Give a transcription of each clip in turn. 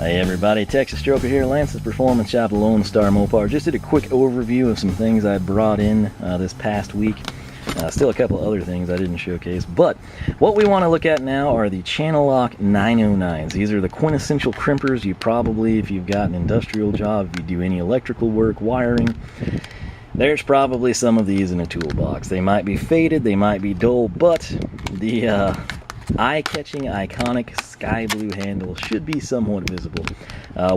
Hey everybody, Texas Stroker here, Lance's Performance Shop, Lone Star Mopar. Just did a quick overview of some things I brought in this past week. Still a couple other things I didn't showcase, but what we want to look at now are the Channellock 909s. These are the quintessential crimpers you probably, if you've got an industrial job, if you do any electrical work, wiring, there's probably some of these in a toolbox. They might be faded, they might be dull, but the eye-catching, iconic sky blue handle should be somewhat visible.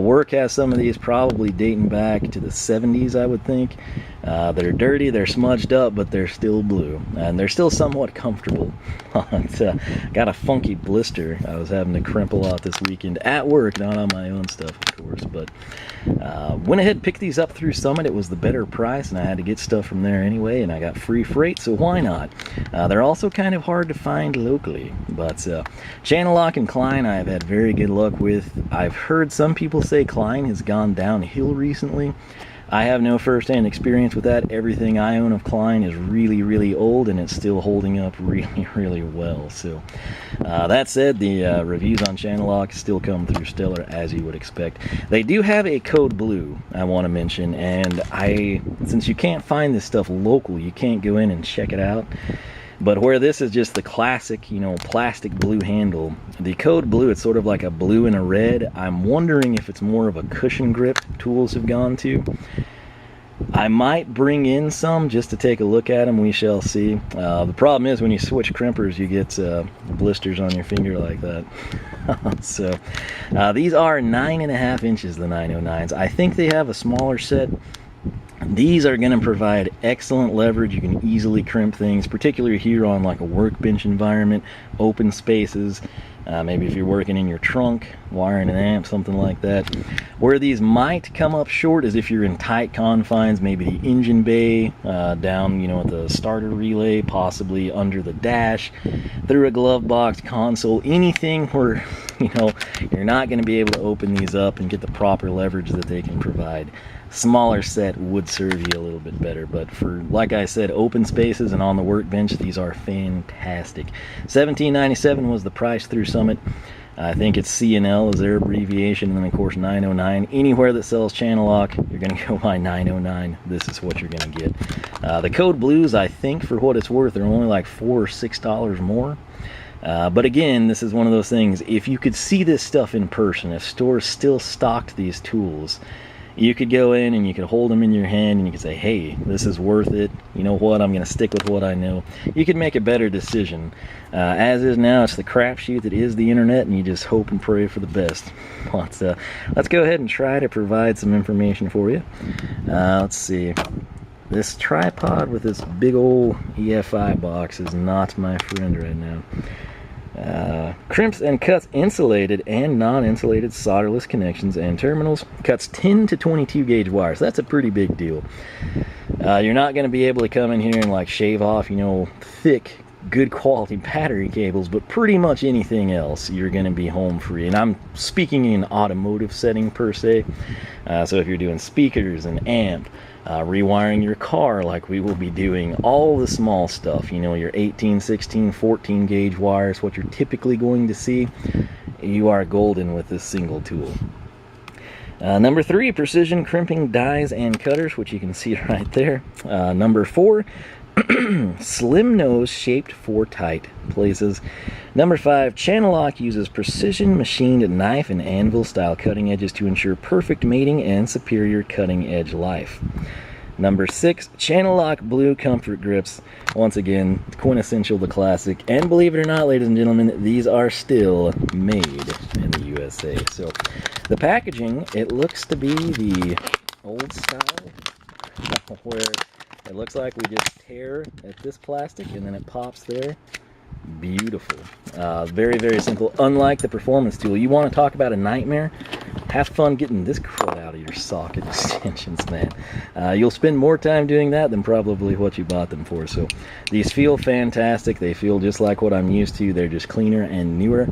Work has some of these probably dating back to the 70s, I would think. They're dirty, they're smudged up, but they're still blue, and they're still somewhat comfortable. Got a funky blister I was having to crimp a lot this weekend at work, not on my own stuff, of course, but went ahead and picked these up through Summit. It was the better price, and I had to get stuff from there anyway, and I got free freight, so why not? They're also kind of hard to find locally, but Channellock and Klein I've had very good luck with. I've heard some people say Klein has gone downhill recently. I have no first-hand experience with that. Everything I own of Klein is really, really old, and it's still holding up really, really well. So, that said, the reviews on Channellock still come through stellar, as you would expect. They do have a code blue I want to mention, and since you can't find this stuff local, you can't go in and check it out. But where this is just the classic, you know, plastic blue handle, the code blue, it's sort of like a blue and a red. I'm wondering if it's more of a cushion grip tools have gone to. I might bring in some just to take a look at them. We shall see. The problem is when you switch crimpers, you get blisters on your finger like that. So these are 9.5 inches, the 909s. I think they have a smaller set. These are going to provide excellent leverage. You can easily crimp things, particularly here on like a workbench environment, open spaces, maybe if you're working in your trunk, wiring an amp, something like that. Where these might come up short is if you're in tight confines, maybe the engine bay, down, you know, at the starter relay, possibly under the dash, through a glove box, console, anything where, you know, you're not going to be able to open these up and get the proper leverage that they can provide. Smaller set would serve you a little bit better, but for, like I said, open spaces and on the workbench, these are fantastic. $17.97 was the price through Summit. I think it's C&L is their abbreviation, and then of course 909. Anywhere that sells Channellock, you're going to go buy 909. This is what you're going to get. The code blues, I think, for what it's worth, are only like $4 or $6 more. But again, this is one of those things, if you could see this stuff in person, if stores still stocked these tools, you could go in and you could hold them in your hand and you could say, hey, this is worth it. You know what? I'm going to stick with what I know. You could make a better decision. As is now, it's the crapshoot that is the internet, and you just hope and pray for the best. Let's go ahead and try to provide some information for you. Let's see. This tripod with this big old EFI box is not my friend right now. Crimps and cuts insulated and non-insulated solderless connections and terminals. Cuts 10 to 22 gauge wires. That's a pretty big deal. You're not going to be able to come in here and like shave off, you know, thick, good quality battery cables, but pretty much anything else you're going to be home free. And I'm speaking in automotive setting per se. So if you're doing speakers and amp, rewiring your car like we will be doing, all the small stuff, you know, your 18, 16, 14 gauge wires, what you're typically going to see, you are golden with this single tool. Number 3, precision crimping dies and cutters, which you can see right there. Number 4, slim nose shaped for tight places. Number 5, Channellock uses precision machined knife and anvil style cutting edges to ensure perfect mating and superior cutting edge life. Number 6, Channellock blue comfort grips. Once again, quintessential, the classic. And believe it or not, ladies and gentlemen, these are still made in the USA. So the packaging, it looks to be the old style, where it looks like we just tear at this plastic and then it pops there. Beautiful. Very, very simple. Unlike the performance tool, you want to talk about a nightmare? Have fun getting this crud out of your socket extensions, man. You'll spend more time doing that than probably what you bought them for. So these feel fantastic. They feel just like what I'm used to. They're just cleaner and newer.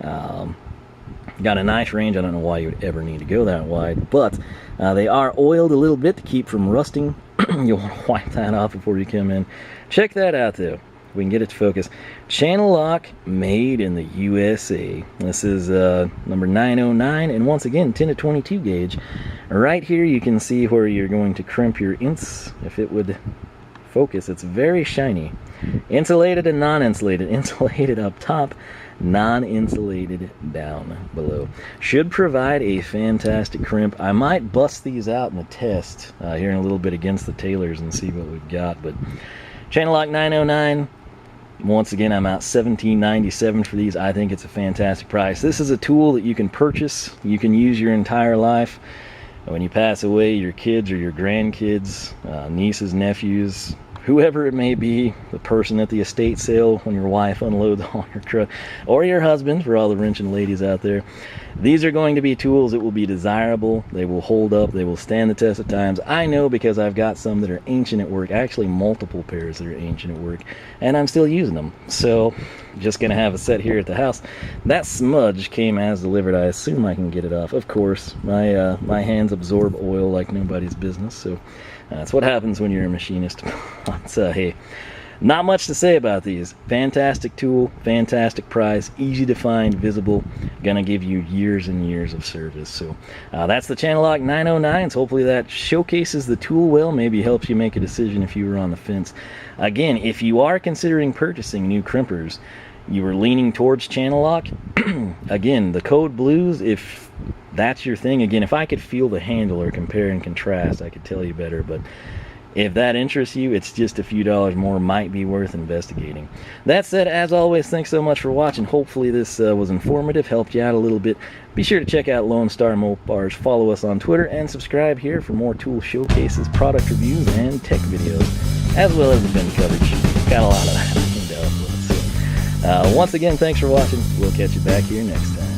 Got a nice range. I don't know why you would ever need to go that wide, but they are oiled a little bit to keep from rusting. You'll want to wipe that off before you come in. Check that out though. we can get it to focus. Channellock, made in the USA. This is number 909, and once again, 10 to 22 gauge. Right here you can see where you're going to crimp your ints. If it would focus, it's very shiny. Insulated and non-insulated. Insulated up top, non-insulated down below. Should provide a fantastic crimp. I might bust these out in a test here in a little bit against the Taylors and see what we've got. But Channellock 909, once again, I'm out $17.97 for these. I think it's a fantastic price. This is a tool that you can purchase, you can use your entire life. When you pass away, your kids or your grandkids, nieces, nephews, whoever it may be, the person at the estate sale when your wife unloads all your truck, or your husband, for all the wrenching ladies out there, these are going to be tools that will be desirable. They will hold up. They will stand the test of times. I know because I've got some that are ancient at work, actually multiple pairs that are ancient at work, and I'm still using them. So just gonna have a set here at the house. That smudge came as delivered. I assume I can get it off. Of course, my hands absorb oil like nobody's business, so that's what happens when you're a machinist. But hey, not much to say about these. Fantastic tool, fantastic price, easy to find, visible, gonna give you years and years of service. So that's the Channellock 909s. Hopefully that showcases the tool well, maybe helps you make a decision if you were on the fence. Again, if you are considering purchasing new crimpers, you were leaning towards Channellock, again, the code blues, if that's your thing, again, if I could feel the handle or compare and contrast, I could tell you better. But if that interests you, it's just a few dollars more, might be worth investigating. That said, as always, thanks so much for watching. Hopefully this was informative, helped you out a little bit. Be sure to check out Lone Star Mopars, follow us on Twitter, and subscribe here for more tool showcases, product reviews, and tech videos, as well as event coverage. Got a lot of that. Once again, thanks for watching. We'll catch you back here next time.